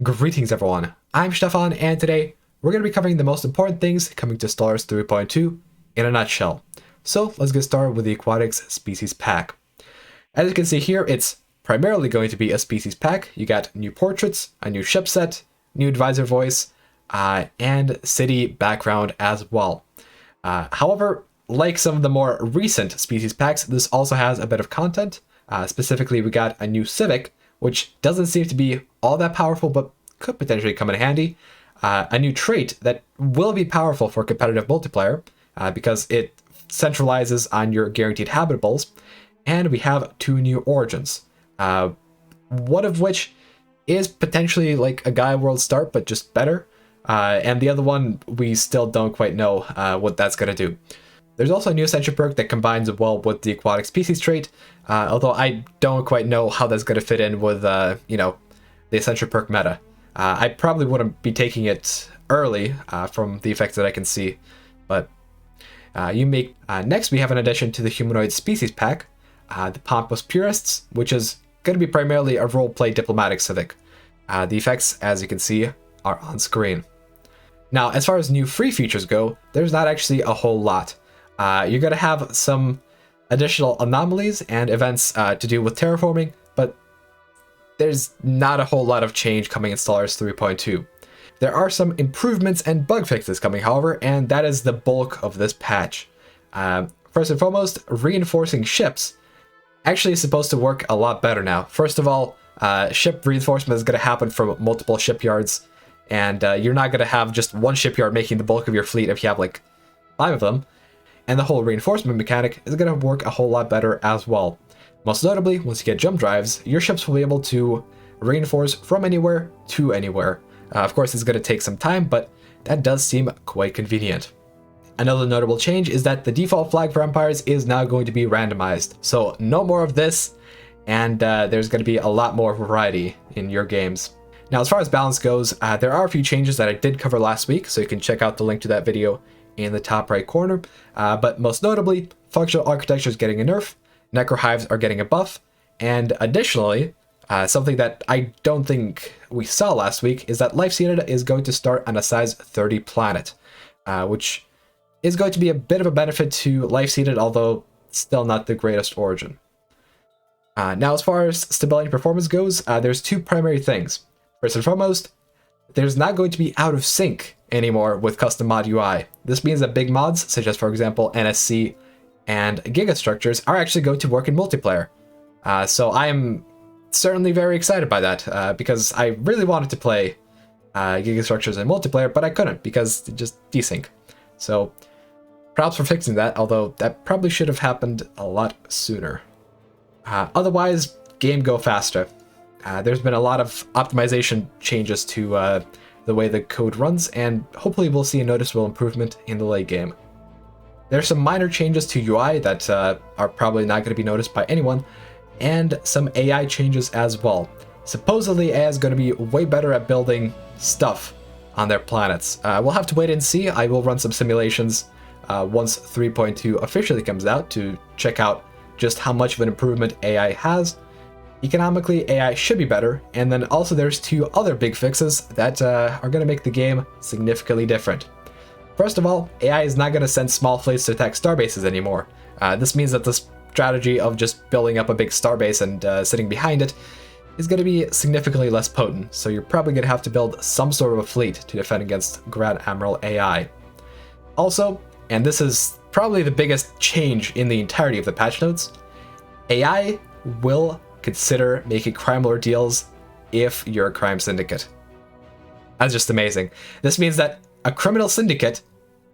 Greetings everyone, I'm Stefan, and today we're going to be covering the most important things coming to Stellaris 3.2 in a nutshell. So let's get started with the Aquatics Species Pack. As you can see here, it's primarily going to be a species pack. You got new portraits, a new ship set, new advisor voice, and city background as well. However, like some of the more recent species packs, this also has a bit of content. Specifically, we got a new civic, which doesn't seem to be all that powerful, but could potentially come in handy. A new trait that will be powerful for competitive multiplayer, because it centralizes on your guaranteed habitables. And we have two new origins, one of which is potentially like a Gaia World start, but just better. And the other one, we still don't quite know what that's going to do. There's also a new Ascension perk that combines well with the Aquatic Species trait, although I don't quite know how that's going to fit in with, the Ascension perk meta. I probably wouldn't be taking it early from the effects that I can see, but next we have an addition to the Humanoid Species pack, the Pompous Purists, which is going to be primarily a roleplay diplomatic civic. The effects, as you can see, are on screen. Now, as far as new free features go, there's not actually a whole lot. You're going to have some additional anomalies and events to do with terraforming, but there's not a whole lot of change coming in Stellaris 3.2. There are some improvements and bug fixes coming, however, and that is the bulk of this patch. First and foremost, reinforcing ships actually is supposed to work a lot better now. First of all, ship reinforcement is going to happen from multiple shipyards, and you're not going to have just one shipyard making the bulk of your fleet if you have like 5 of them. And the whole reinforcement mechanic is going to work a whole lot better as well. Most notably, once you get jump drives, your ships will be able to reinforce from anywhere to anywhere. Of course, it's going to take some time, but that does seem quite convenient. Another notable change is that the default flag for Empires is now going to be randomized. So no more of this, and there's going to be a lot more variety in your games. Now, as far as balance goes, there are a few changes that I did cover last week, so you can check out the link to that video in the top right corner, but most notably, functional architecture is getting a nerf, necrohives are getting a buff, and additionally, something that I don't think we saw last week is that Life Seeded is going to start on a size 30 planet, which is going to be a bit of a benefit to Life Seeded, although still not the greatest origin. Now, as far as stability and performance goes, there's two primary things. First and foremost, there's not going to be out of sync anymore with custom mod UI. This means that big mods, such as for example NSC and gigastructures, are actually going to work in multiplayer. So I am certainly very excited by that, because I really wanted to play gigastructures in multiplayer, but I couldn't because it just desync. So props for fixing that, although that probably should have happened a lot sooner. Otherwise, game go faster. There's been a lot of optimization changes to the way the code runs, and hopefully we'll see a noticeable improvement in the late game. There's some minor changes to UI that are probably not going to be noticed by anyone, and some AI changes as well. Supposedly AI is going to be way better at building stuff on their planets. We'll have to wait and see. I will run some simulations once 3.2 officially comes out to check out just how much of an improvement AI has. Economically, AI should be better, and then also there's two other big fixes that are going to make the game significantly different. First of all, AI is not going to send small fleets to attack starbases anymore. This means that the strategy of just building up a big starbase and sitting behind it is going to be significantly less potent, so you're probably going to have to build some sort of a fleet to defend against Grand Admiral AI. Also, and this is probably the biggest change in the entirety of the patch notes, AI will consider making crime lord deals if you're a crime syndicate. That's just amazing. This means that a criminal syndicate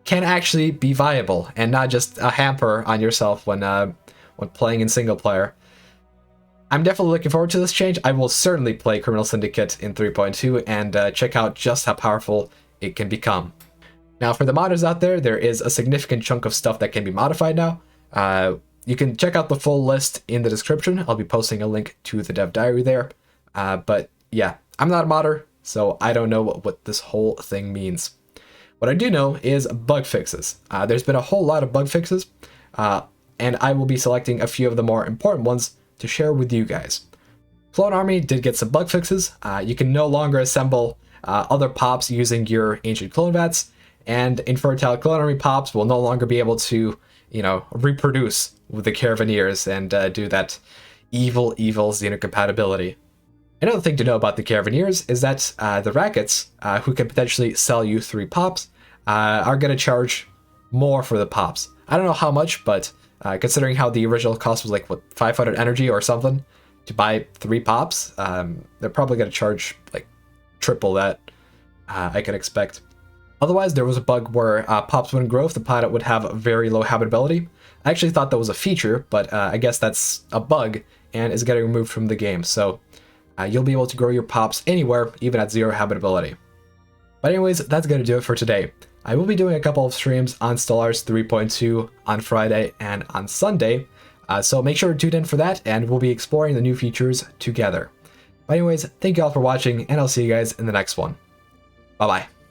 can actually be viable and not just a hamper on yourself when playing in single player. I'm definitely looking forward to this change. I will certainly play Criminal Syndicate in 3.2 and check out just how powerful it can become. Now, for the modders out there, there is a significant chunk of stuff that can be modified now. You can check out the full list in the description. I'll be posting a link to the dev diary there. But yeah, I'm not a modder, so I don't know what this whole thing means. What I do know is bug fixes. There's been a whole lot of bug fixes, and I will be selecting a few of the more important ones to share with you guys. Clone Army did get some bug fixes. You can no longer assemble other pops using your ancient clone vats, and infertile Clone Army pops will no longer be able to, reproduce with the Caravaneers and do that evil xenocompatibility. Another thing to know about the Caravaneers is that the Rackets, who can potentially sell you 3 pops, are going to charge more for the pops. I don't know how much, but considering how the original cost was like, 500 energy or something to buy 3 pops, they're probably going to charge like triple that, I can expect. Otherwise, there was a bug where pops wouldn't grow if the planet would have very low habitability. I actually thought that was a feature, but I guess that's a bug and is getting removed from the game, so you'll be able to grow your pops anywhere, even at 0 habitability. But anyways, that's going to do it for today. I will be doing a couple of streams on Stellaris 3.2 on Friday and on Sunday, so make sure to tune in for that, and we'll be exploring the new features together. But anyways, thank you all for watching, and I'll see you guys in the next one. Bye-bye.